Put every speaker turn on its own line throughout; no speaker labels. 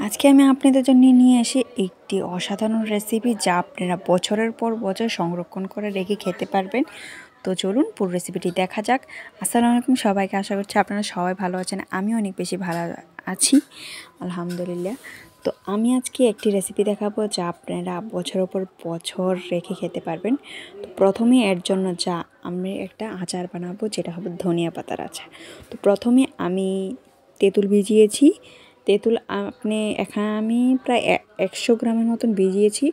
আজকে আমি আপনাদের জন্য নিয়ে আসি একটি অসাধারণ রেসিপি যা আপনারা বছরের পর বছর সংরক্ষণ করে রেখে খেতে পারবেন। তো চলুন পুরো রেসিপিটি দেখা যাক। আসসালামু আলাইকুম সবাইকে, আশা করছি আপনারা সবাই ভালো আছেন। আমি অনেক বেশি ভালো আছি, আলহামদুলিল্লাহ। তো আমি আজকে একটি রেসিপি দেখাবো যা আপনারা বছরের পর বছর রেখে খেতে পারবেন। তো প্রথমে এর জন্য আমি একটা আচার বানাবো, যেটা হবে ধনিয়া পাতার আচার। তো প্রথমে আমি তেঁতুল ভিজিয়েছি। তেঁতুল এখানে আমি প্রায় 100 গ্রামের মতন ভিজিয়েছি।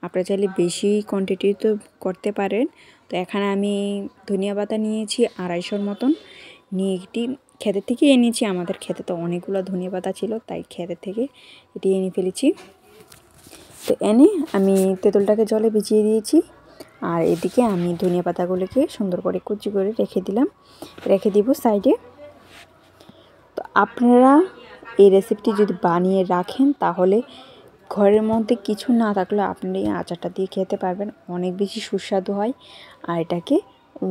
আপনারা চাইলে বেশি কোয়ান্টিটি তো করতে পারেন। তো এখানে আমি ধনিয়া পাতা নিয়েছি 250 মতন, নিয়ে একটি ক্ষেতের থেকে এনেছি। আমাদের ক্ষেতে তো অনেকগুলো ধনিয়া পাতা ছিল, তাই ক্ষেতের থেকে এটি এনে ফেলেছি। তো এনে আমি তেঁতুলটাকে জলে ভিজিয়ে দিয়েছি, আর এদিকে আমি ধনিয়া পাতাগুলোকে সুন্দর করে কুচি করে রেখে দিব সাইডে। তো আপনারা এই রেসিপিটি যদি বানিয়ে রাখেন তাহলে ঘরের মধ্যে কিছু না থাকলে আপনি এই আচারটা দিয়ে খেতে পারবেন, অনেক বেশি সুস্বাদু হয়। আর এটাকে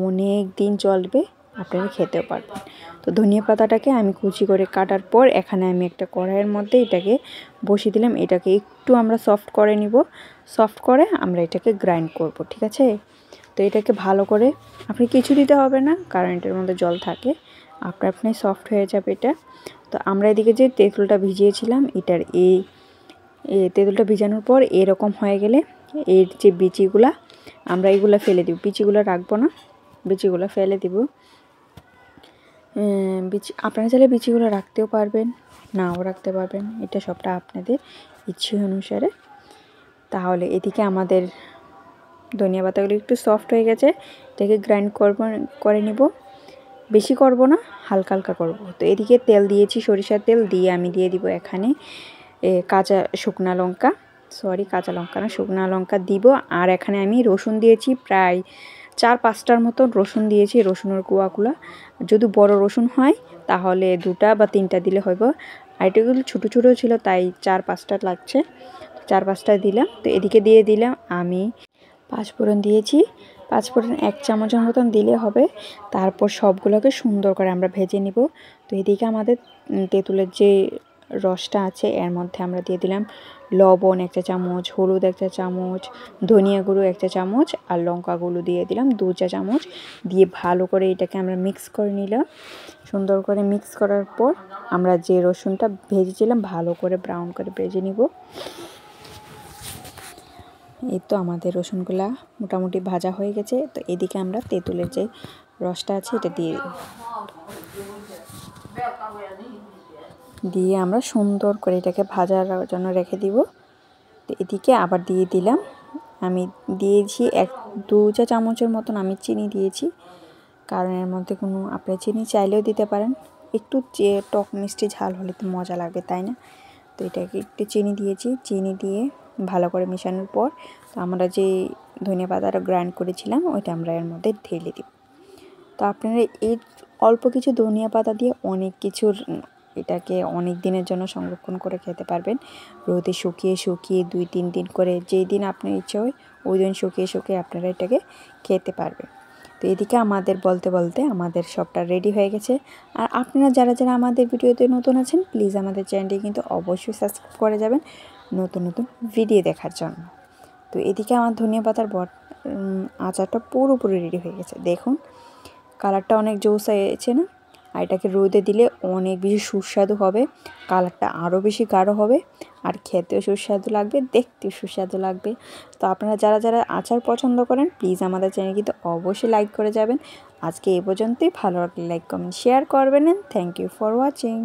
অনেক দিন চলবে, আপনারা খেতেও পারবেন। তো ধনিয়া পাতাটাকে আমি কুচি করে কাটার পর এখানে আমি একটা কড়াইয়ের মধ্যে এটাকে বসিয়ে দিলাম। এটাকে একটু আমরা সফট করে নিব, সফট করে আমরা এটাকে গ্রাইন্ড করব, ঠিক আছে? তো এটাকে ভালো করে, আপনি কিছু দিতে হবে না কারণ এটার মধ্যে জল থাকে, আপনি সফট হয়ে যাবে এটা। তো আমরা এদিকে যে তেঁতুলটা ভিজিয়েছিলাম, এটার এই তেঁতুলটা ভিজানোর পর এরকম হয়ে গেলে এর যে বিচিগুলা, আমরা এগুলো ফেলে দিব, বিচিগুলো রাখবো না, বিচিগুলো ফেলে দিব। আপনারা চাইলে বিচিগুলো রাখতেও পারবেন, নাও রাখতে পারবেন, এটা সবটা আপনাদের ইচ্ছে অনুসারে। তাহলে এদিকে আমাদের ধনিয়া পাতাগুলো একটু সফট হয়ে গেছে, এটাকে গ্রাইন্ড করে নিব। বেশি করব না, হালকা হালকা করব। তো এদিকে তেল দিয়েছি, সরিষার তেল দিয়ে আমি দিয়ে দিব এখানে কাঁচা শুকনা লঙ্কা দিব। আর এখানে আমি রসুন দিয়েছি, প্রায় 4-5টার মতো রসুন দিয়েছি, রসুনের কুয়াগুলো। যদি বড় রসুন হয় তাহলে 2টা বা 3টা দিলে হইব, আর এটাগুলো ছোটো ছোটো ছিল তাই 4-5টা লাগছে, 4-5টা দিলাম। তো এদিকে দিয়ে দিলাম আমি পাঁচফোড়ন দিয়েছি, পাঁচফোড়ন 1 চামচের মতন দিলে হবে। তারপর সবগুলোকে সুন্দর করে আমরা ভেজে নিব। তো এদিকে আমাদের তেঁতুলের যে রসটা আছে এর মধ্যে আমরা দিয়ে দিলাম লবণ 1 চা চামচ, হলুদ 1 চা চামচ, ধনিয়া গুঁড়ো 1 চা চামচ, আর লঙ্কা গুঁড়ো দিয়ে দিলাম 2 চা চামচ। দিয়ে ভালো করে এটাকে আমরা মিক্স করে নিলাম। সুন্দর করে মিক্স করার পর আমরা যে রসুনটা ভেজেছিলাম ভালো করে ব্রাউন করে ভেজে নিব। এই তো আমাদের রসুনগুলা মোটামুটি ভাজা হয়ে গেছে। তো এদিকে আমরা তেঁতুলের যে রসটা আছে এটা দিয়ে আমরা সুন্দর করে এটাকে ভাজার জন্য রেখে দিব। তো এদিকে আবার দিয়ে দিলাম, আমি দিয়েছি 1-2 চা চামচের মতন আমি চিনি দিয়েছি, কারণ এর মধ্যে কোনো আপনি চিনি চাইলেও দিতে পারেন, একটু টক মিষ্টি ঝাল হলে তো মজা লাগবে, তাই না? তো এটাকে একটু চিনি দিয়েছি, চিনি দিয়ে ভালো করে মেশানোর পর তো আমরা যে ধনিয়া পাতাটা গ্রাইন্ড করেছিলাম ওইটা আমরা এর মধ্যে ঢেলে দিব। তো আপনারা এই অল্প কিছু ধনিয়া পাতা দিয়ে অনেক কিছুর এটাকে অনেক দিনের জন্য সংরক্ষণ করে খেতে পারবেন। রোদে শুকিয়ে 2-3 দিন করে, যেই দিন আপনার ইচ্ছে হয় ওই দিন শুকিয়ে আপনারা এটাকে খেতে পারবেন। তো এদিকে আমাদের বলতে বলতে আমাদের সবটা রেডি হয়ে গেছে। আর আপনারা যারা যারা আমাদের ভিডিওতে নতুন আছেন প্লিজ আমাদের চ্যানেলটি কিন্তু অবশ্যই সাবস্ক্রাইব করে যাবেন নতুন নতুন ভিডিও দেখার জন্য। তো এদিকে আমার ধনিয়া পাতার আচারটা পুরোপুরি রেডি হয়ে গেছে, দেখুন কালারটা অনেক জোস হয়েছে না? আর এটাকে রোদে দিলে অনেক বেশি সুস্বাদু হবে, কালারটা আরও বেশি গাঢ় হবে, আর খেতেও সুস্বাদু লাগবে, দেখতেও সুস্বাদু লাগবে। তো আপনারা যারা যারা আচার পছন্দ করেন প্লিজ আমাদের চ্যানেল কিন্তু অবশ্যই লাইক করে যাবেন। আজকে এই পর্যন্তই, ভালো লাগলে লাইক কমেন্ট শেয়ার করবেন। Thank you for watching.